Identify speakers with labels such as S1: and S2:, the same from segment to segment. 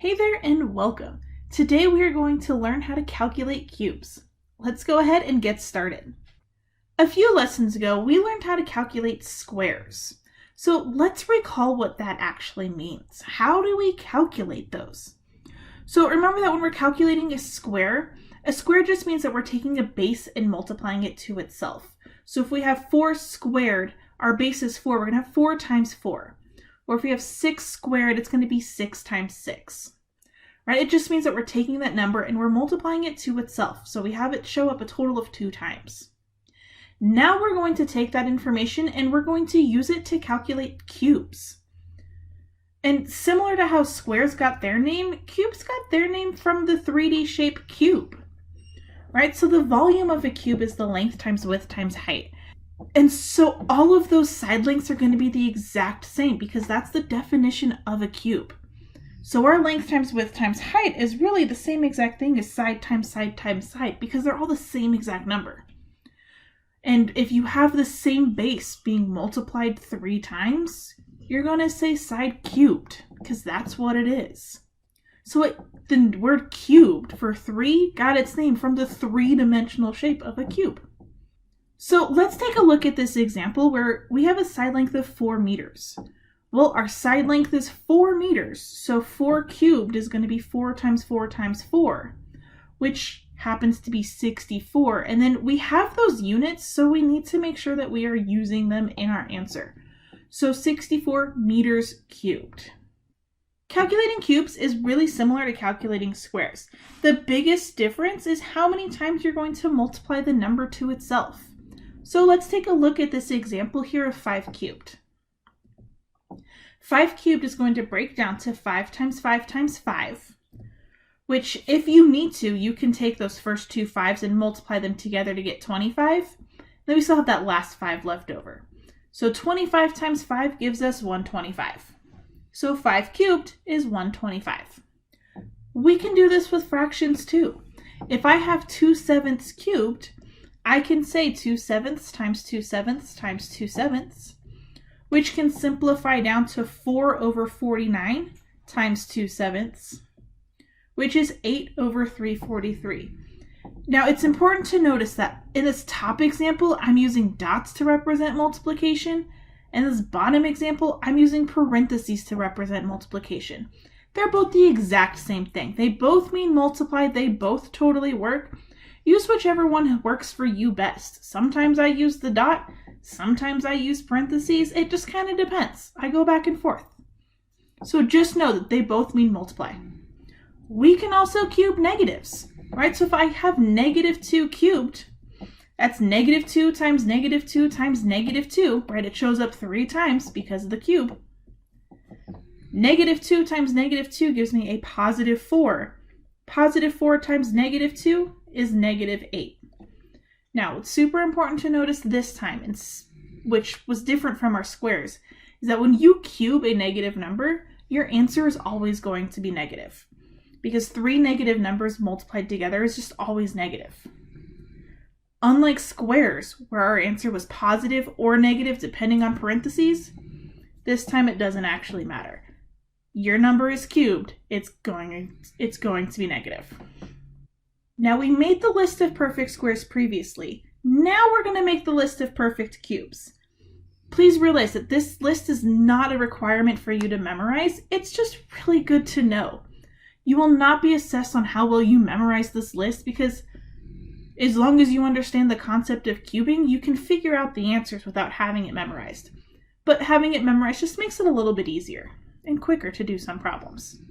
S1: Hey there and welcome. Today we are going to learn how to calculate cubes. Let's go ahead and get started. A few lessons ago, we learned how to calculate squares. So let's recall what that actually means. How do we calculate those? So remember that when we're calculating a square just means that we're taking a base and multiplying it to itself. So if we have 4 squared, our base is 4. We're going to have 4 times 4. Or if we have 6 squared, it's going to be 6 times 6. Right? It just means that we're taking that number and we're multiplying it to itself. So we have it show up a total of 2 times. Now we're going to take that information and we're going to use it to calculate cubes. And similar to how squares got their name, cubes got their name from the 3D shape cube. Right? So the volume of a cube is the length times width times height. And so all of those side lengths are going to be the exact same because that's the definition of a cube. So our length times width times height is really the same exact thing as side times side times side because they're all the same exact number. And if you have the same base being multiplied 3 times, you're going to say side cubed because that's what it is. So the word cubed for 3 got its name from the 3-dimensional shape of a cube. So let's take a look at this example where we have a side length of 4 meters. Well, our side length is 4 meters, so 4 cubed is going to be 4 times 4 times 4, which happens to be 64. And then we have those units, so we need to make sure that we are using them in our answer. So 64 meters cubed. Calculating cubes is really similar to calculating squares. The biggest difference is how many times you're going to multiply the number to itself. So let's take a look at this example here of 5 cubed. 5 cubed is going to break down to 5 times 5 times 5, which if you need to, you can take those first 2 5s and multiply them together to get 25. Then we still have that last 5 left over. So 25 times 5 gives us 125. So 5 cubed is 125. We can do this with fractions too. If I have 2/7 cubed, I can say 2/7 times 2/7 times 2/7, which can simplify down to 4 over 49 times 2/7, which is 8 over 343. Now it's important to notice that in this top example, I'm using dots to represent multiplication, and this bottom example, I'm using parentheses to represent multiplication. They're both the exact same thing. They both mean multiply, they both totally work. Use whichever one works for you best. Sometimes I use the dot, sometimes I use parentheses. It just kind of depends. I go back and forth. So just know that they both mean multiply. We can also cube negatives, right? So if I have -2 cubed, that's -2 times -2 times -2, right? It shows up 3 times because of the cube. -2 times -2 gives me a +4. +4 times -2 is -8. Now, what's super important to notice this time, which was different from our squares, is that when you cube a negative number, your answer is always going to be negative. Because 3 negative numbers multiplied together is just always negative. Unlike squares, where our answer was positive or negative depending on parentheses, this time it doesn't actually matter. Your number is cubed, it's going to be negative. Now we made the list of perfect squares previously. Now we're going to make the list of perfect cubes. Please realize that this list is not a requirement for you to memorize. It's just really good to know. You will not be assessed on how well you memorize this list because as long as you understand the concept of cubing, you can figure out the answers without having it memorized. But having it memorized just makes it a little bit easier and quicker to do some problems.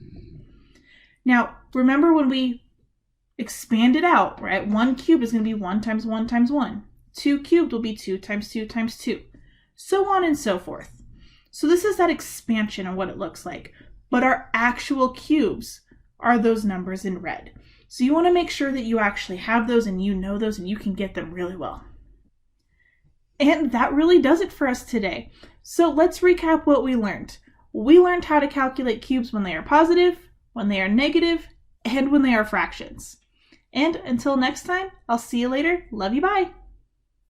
S1: Now, remember when we expand it out, right? 1 cubed is going to be 1 times 1 times 1. 2 cubed will be 2 times 2 times 2. So on and so forth. So this is that expansion of what it looks like. But our actual cubes are those numbers in red. So you want to make sure that you actually have those and you know those and you can get them really well. And that really does it for us today. So let's recap what we learned. We learned how to calculate cubes when they are positive, when they are negative, and when they are fractions. And until next time, I'll see you later. Love you, bye.